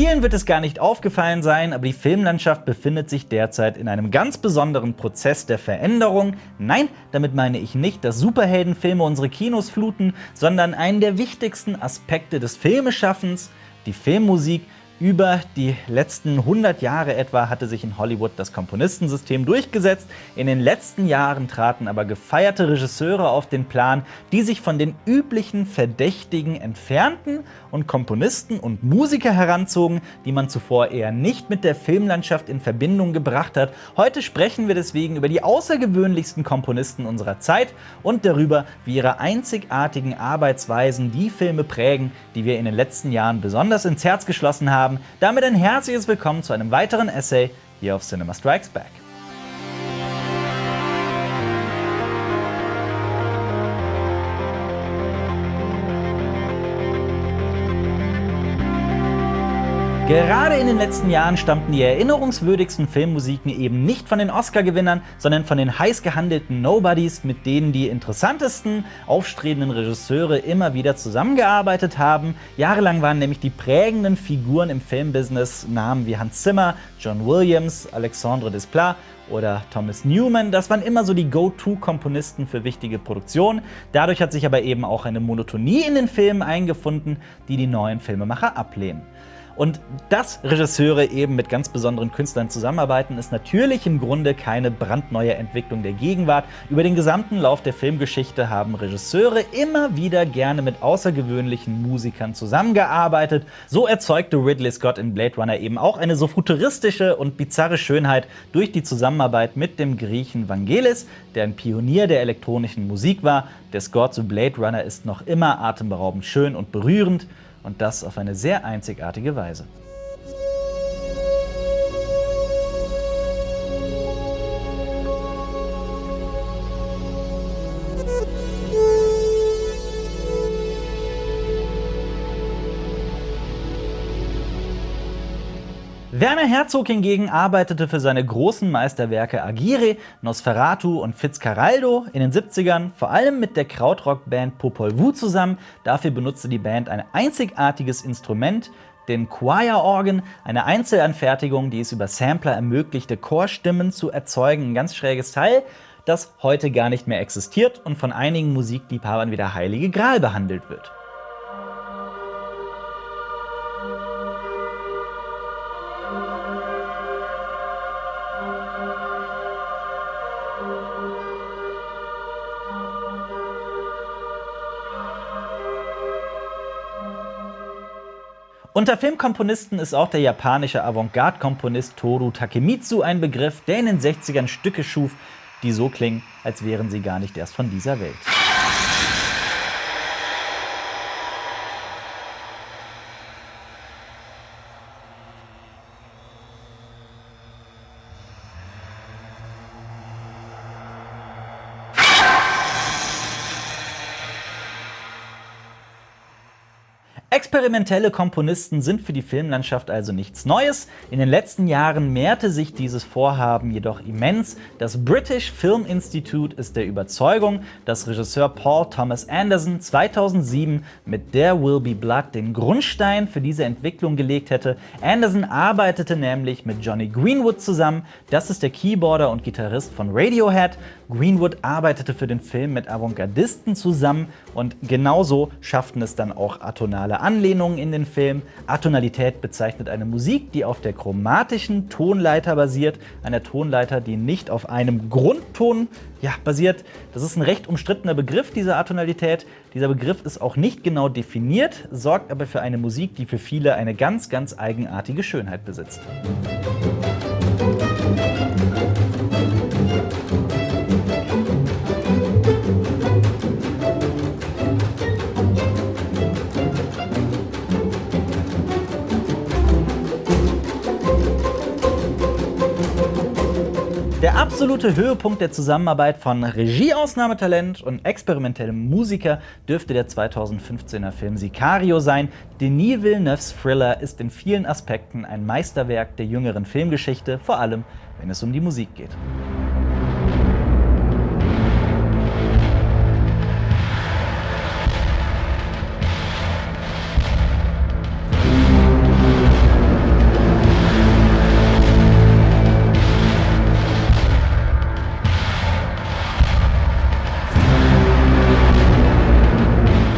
Vielen wird es gar nicht aufgefallen sein, aber die Filmlandschaft befindet sich derzeit in einem ganz besonderen Prozess der Veränderung. Nein, damit meine ich nicht, dass Superheldenfilme unsere Kinos fluten, sondern einen der wichtigsten Aspekte des Filmeschaffens, die Filmmusik. Über die letzten 100 Jahre etwa hatte sich in Hollywood das Komponistensystem durchgesetzt. In den letzten Jahren traten aber gefeierte Regisseure auf den Plan, die sich von den üblichen Verdächtigen entfernten und Komponisten und Musiker heranzogen, die man zuvor eher nicht mit der Filmlandschaft in Verbindung gebracht hat. Heute sprechen wir deswegen über die außergewöhnlichsten Komponisten unserer Zeit und darüber, wie ihre einzigartigen Arbeitsweisen die Filme prägen, die wir in den letzten Jahren besonders ins Herz geschlossen haben. Damit ein herzliches Willkommen zu einem weiteren Essay hier auf Cinema Strikes Back. Gerade in den letzten Jahren stammten die erinnerungswürdigsten Filmmusiken eben nicht von den Oscar-Gewinnern, sondern von den heiß gehandelten Nobodies, mit denen die interessantesten, aufstrebenden Regisseure immer wieder zusammengearbeitet haben. Jahrelang waren nämlich die prägenden Figuren im Filmbusiness Namen wie Hans Zimmer, John Williams, Alexandre Desplat oder Thomas Newman. Das waren immer so die Go-To-Komponisten für wichtige Produktionen. Dadurch hat sich aber eben auch eine Monotonie in den Filmen eingefunden, die die neuen Filmemacher ablehnen. Und dass Regisseure eben mit ganz besonderen Künstlern zusammenarbeiten, ist natürlich im Grunde keine brandneue Entwicklung der Gegenwart. Über den gesamten Lauf der Filmgeschichte haben Regisseure immer wieder gerne mit außergewöhnlichen Musikern zusammengearbeitet. So erzeugte Ridley Scott in Blade Runner eben auch eine so futuristische und bizarre Schönheit durch die Zusammenarbeit mit dem Griechen Vangelis, der ein Pionier der elektronischen Musik war. Der Score zu Blade Runner ist noch immer atemberaubend schön und berührend. Und das auf eine sehr einzigartige Weise. Werner Herzog hingegen arbeitete für seine großen Meisterwerke Aguirre, Nosferatu und Fitzcarraldo in den 70ern vor allem mit der Krautrock-Band Popol Vuh zusammen. Dafür benutzte die Band ein einzigartiges Instrument, den Choir Organ, eine Einzelanfertigung, die es über Sampler ermöglichte, Chorstimmen zu erzeugen. Ein ganz schräges Teil, das heute gar nicht mehr existiert und von einigen Musikliebhabern wie der Heilige Gral behandelt wird. Unter Filmkomponisten ist auch der japanische Avantgarde-Komponist Toru Takemitsu ein Begriff, der in den 60ern Stücke schuf, die so klingen, als wären sie gar nicht erst von dieser Welt. Experimentelle Komponisten sind für die Filmlandschaft also nichts Neues. In den letzten Jahren mehrte sich dieses Vorhaben jedoch immens. Das British Film Institute ist der Überzeugung, dass Regisseur Paul Thomas Anderson 2007 mit There Will Be Blood den Grundstein für diese Entwicklung gelegt hätte. Anderson arbeitete nämlich mit Jonny Greenwood zusammen. Das ist der Keyboarder und Gitarrist von Radiohead. Greenwood arbeitete für den Film mit Avantgardisten zusammen und genauso schafften es dann auch atonale Anlehnungen in den Film. Atonalität bezeichnet eine Musik, die auf der chromatischen Tonleiter basiert, einer Tonleiter, die nicht auf einem Grundton basiert. Das ist ein recht umstrittener Begriff, diese Atonalität. Dieser Begriff ist auch nicht genau definiert, sorgt aber für eine Musik, die für viele eine ganz, ganz eigenartige Schönheit besitzt. Der absolute Höhepunkt der Zusammenarbeit von Regie-Ausnahmetalent und experimentellem Musiker dürfte der 2015er Film Sicario sein. Denis Villeneuves Thriller ist in vielen Aspekten ein Meisterwerk der jüngeren Filmgeschichte, vor allem wenn es um die Musik geht.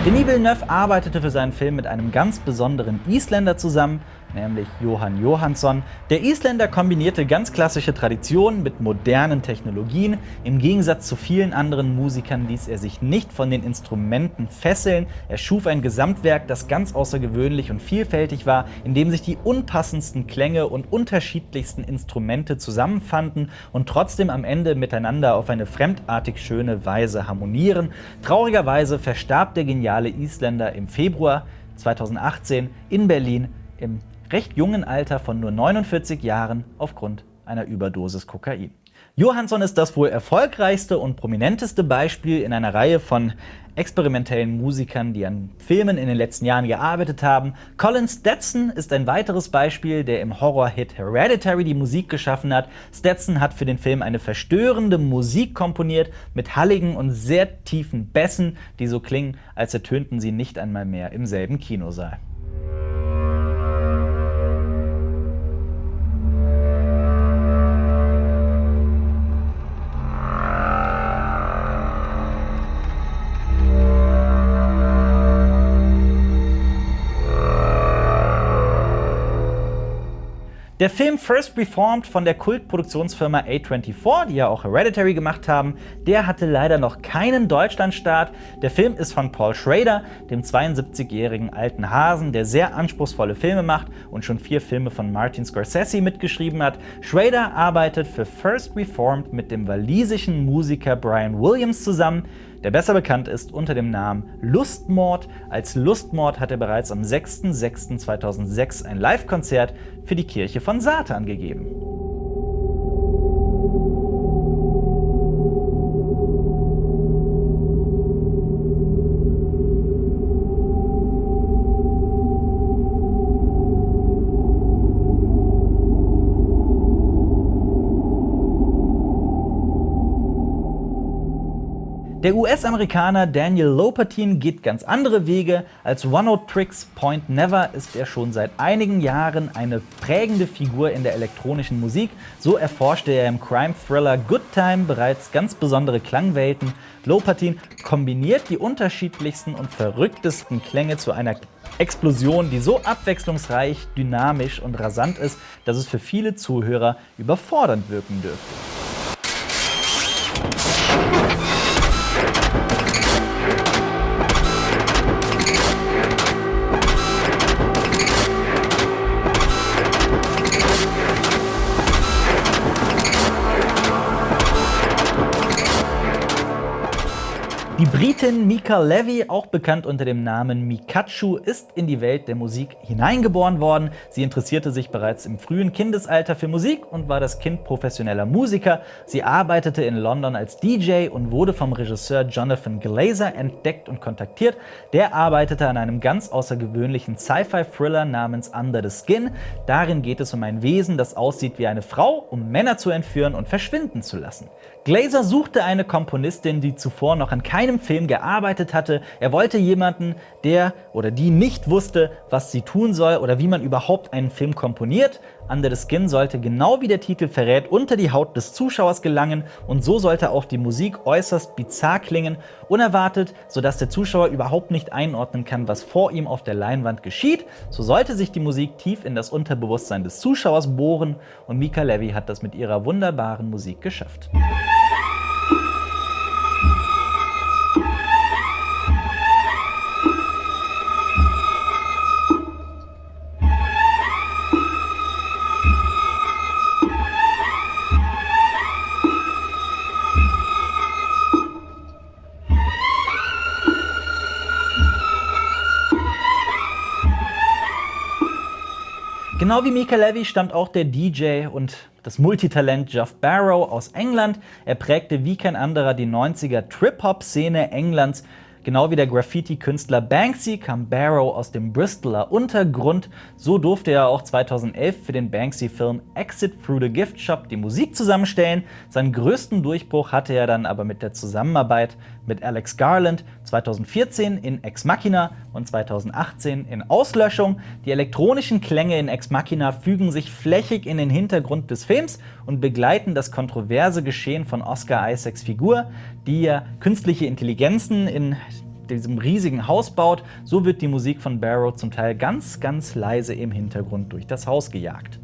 Denis Villeneuve arbeitete für seinen Film mit einem ganz besonderen Isländer zusammen, nämlich Jóhann Jóhannsson. Der Isländer kombinierte ganz klassische Traditionen mit modernen Technologien. Im Gegensatz zu vielen anderen Musikern ließ er sich nicht von den Instrumenten fesseln. Er schuf ein Gesamtwerk, das ganz außergewöhnlich und vielfältig war, in dem sich die unpassendsten Klänge und unterschiedlichsten Instrumente zusammenfanden und trotzdem am Ende miteinander auf eine fremdartig schöne Weise harmonieren. Traurigerweise verstarb der geniale Isländer im Februar 2018 in Berlin im recht jungen Alter von nur 49 Jahren aufgrund einer Überdosis Kokain. Jóhannsson ist das wohl erfolgreichste und prominenteste Beispiel in einer Reihe von experimentellen Musikern, die an Filmen in den letzten Jahren gearbeitet haben. Colin Stetson ist ein weiteres Beispiel, der im Horror-Hit Hereditary die Musik geschaffen hat. Stetson hat für den Film eine verstörende Musik komponiert mit halligen und sehr tiefen Bässen, die so klingen, als ertönten sie nicht einmal mehr im selben Kinosaal. Der Film First Reformed von der Kultproduktionsfirma A24, die ja auch Hereditary gemacht haben, der hatte leider noch keinen Deutschlandstart. Der Film ist von Paul Schrader, dem 72-jährigen alten Hasen, der sehr anspruchsvolle Filme macht und schon 4 Filme von Martin Scorsese mitgeschrieben hat. Schrader arbeitet für First Reformed mit dem walisischen Musiker Brian Williams zusammen, der besser bekannt ist unter dem Namen Lustmord. Als Lustmord hat er bereits am 6.6.2006 ein Live-Konzert für die Kirche von Satan gegeben. Der US-Amerikaner Daniel Lopatin geht ganz andere Wege. Als One-Note-Tricks Point Never ist er schon seit einigen Jahren eine prägende Figur in der elektronischen Musik. So erforschte er im Crime-Thriller Good Time bereits ganz besondere Klangwelten. Lopatin kombiniert die unterschiedlichsten und verrücktesten Klänge zu einer Explosion, die so abwechslungsreich, dynamisch und rasant ist, dass es für viele Zuhörer überfordernd wirken dürfte. Die Britin Mika Levy, auch bekannt unter dem Namen Mikachu, ist in die Welt der Musik hineingeboren worden. Sie interessierte sich bereits im frühen Kindesalter für Musik und war das Kind professioneller Musiker. Sie arbeitete in London als DJ und wurde vom Regisseur Jonathan Glazer entdeckt und kontaktiert. Der arbeitete an einem ganz außergewöhnlichen Sci-Fi-Thriller namens Under the Skin. Darin geht es um ein Wesen, das aussieht wie eine Frau, um Männer zu entführen und verschwinden zu lassen. Glazer suchte eine Komponistin, die zuvor noch an keinem Film gearbeitet hatte. Er wollte jemanden, der oder die nicht wusste, was sie tun soll oder wie man überhaupt einen Film komponiert. Under the Skin sollte, genau wie der Titel verrät, unter die Haut des Zuschauers gelangen und so sollte auch die Musik äußerst bizarr klingen, unerwartet, sodass der Zuschauer überhaupt nicht einordnen kann, was vor ihm auf der Leinwand geschieht. So sollte sich die Musik tief in das Unterbewusstsein des Zuschauers bohren und Mika Levy hat das mit ihrer wunderbaren Musik geschafft. Genau wie Mika Levy stammt auch der DJ und das Multitalent Geoff Barrow aus England. Er prägte wie kein anderer die 90er Trip-Hop-Szene Englands. Genau wie der Graffiti-Künstler Banksy kam Barrow aus dem Bristoler Untergrund. So durfte er auch 2011 für den Banksy-Film Exit Through the Gift Shop die Musik zusammenstellen. Seinen größten Durchbruch hatte er dann aber mit der Zusammenarbeit mit Alex Garland 2014 in Ex Machina und 2018 in Auslöschung. Die elektronischen Klänge in Ex Machina fügen sich flächig in den Hintergrund des Films und begleiten das kontroverse Geschehen von Oscar Isaacs Figur, die ja künstliche Intelligenzen in diesem riesigen Haus baut, so wird die Musik von Barrow zum Teil ganz, ganz leise im Hintergrund durch das Haus gejagt.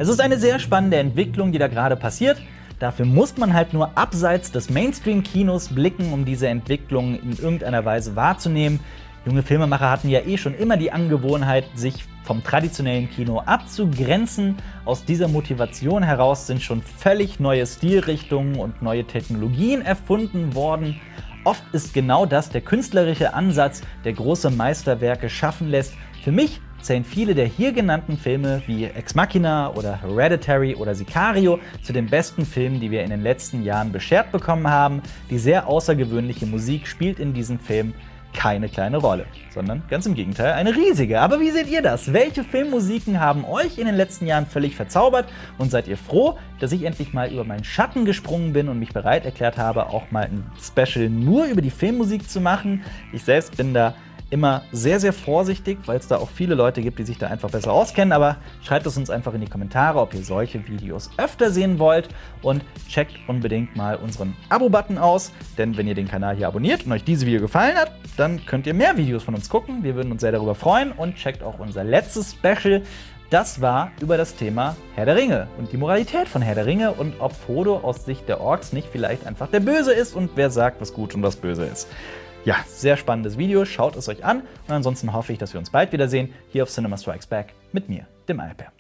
Es ist eine sehr spannende Entwicklung, die da gerade passiert. Dafür muss man halt nur abseits des Mainstream-Kinos blicken, um diese Entwicklung in irgendeiner Weise wahrzunehmen. Junge Filmemacher hatten ja schon immer die Angewohnheit, sich vom traditionellen Kino abzugrenzen. Aus dieser Motivation heraus sind schon völlig neue Stilrichtungen und neue Technologien erfunden worden. Oft ist genau das der künstlerische Ansatz, der große Meisterwerke schaffen lässt. Für mich zählen viele der hier genannten Filme wie Ex Machina oder Hereditary oder Sicario zu den besten Filmen, die wir in den letzten Jahren beschert bekommen haben. Die sehr außergewöhnliche Musik spielt in diesen Filmen keine kleine Rolle, sondern ganz im Gegenteil eine riesige. Aber wie seht ihr das? Welche Filmmusiken haben euch in den letzten Jahren völlig verzaubert? Und seid ihr froh, dass ich endlich mal über meinen Schatten gesprungen bin und mich bereit erklärt habe, auch mal ein Special nur über die Filmmusik zu machen? Ich selbst bin da immer sehr, sehr vorsichtig, weil es da auch viele Leute gibt, die sich da einfach besser auskennen. Aber schreibt es uns einfach in die Kommentare, ob ihr solche Videos öfter sehen wollt. Und checkt unbedingt mal unseren Abo-Button aus. Denn wenn ihr den Kanal hier abonniert und euch dieses Video gefallen hat, dann könnt ihr mehr Videos von uns gucken. Wir würden uns sehr darüber freuen. Und checkt auch unser letztes Special. Das war über das Thema Herr der Ringe und die Moralität von Herr der Ringe und ob Frodo aus Sicht der Orks nicht vielleicht einfach der Böse ist und wer sagt, was gut und was böse ist. Ja, sehr spannendes Video, schaut es euch an und ansonsten hoffe ich, dass wir uns bald wiedersehen hier auf Cinema Strikes Back mit mir, dem Alper.